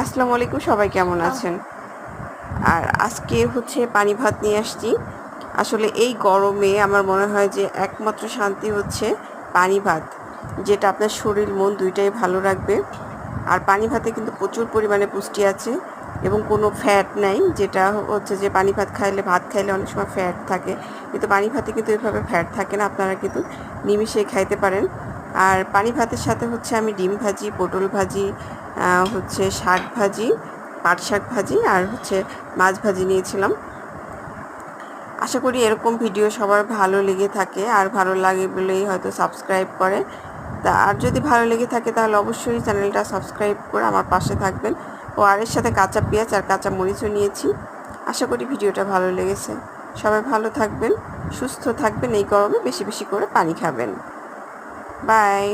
আসসালামু আলাইকুম, সবাই কেমন আছেন? আর আজকে হচ্ছে পানি ভাত নিয়ে আসছি। আসলে এই গরমে আমার মনে হয় যে একমাত্র শান্তি হচ্ছে পানি ভাত, যেটা আপনার শরীর মন দুইটাই ভালো রাখবে। আর পানি ভাতে কিন্তু প্রচুর পরিমাণে পুষ্টি আছে এবং কোনো ফ্যাট নাই, যেটা হচ্ছে যে পানি ভাত খাইলে অনেক সময় ফ্যাট থাকে, কিন্তু পানি ভাতে কিন্তু এভাবে ফ্যাট থাকে না। আপনারা কিন্তু নিমিষেই খাইতে পারেন। আর পানি ভাতের সাথে হচ্ছে আমি ডিম ভাজি, পটল ভাজি, হচ্ছে শাক ভাজি, পাট শাক ভাজি আর হচ্ছে মাছ ভাজি নিয়েছিলাম। আশা করি এরকম ভিডিও সবার ভালো লেগে থাকে, আর ভালো লাগে বলেই হয়তো সাবস্ক্রাইব করে। আর যদি ভালো লেগে থাকে তাহলে অবশ্যই চ্যানেলটা সাবস্ক্রাইব করে আমার পাশে থাকবেন। আর এর সাথে কাঁচা পেঁয়াজ আর কাঁচা মরিচও নিয়েছি। আশা করি ভিডিওটা ভালো লেগেছে। সবাই ভালো থাকবেন, সুস্থ থাকবেন, এই গরমে বেশি বেশি করে পানি খাবেন। বাই।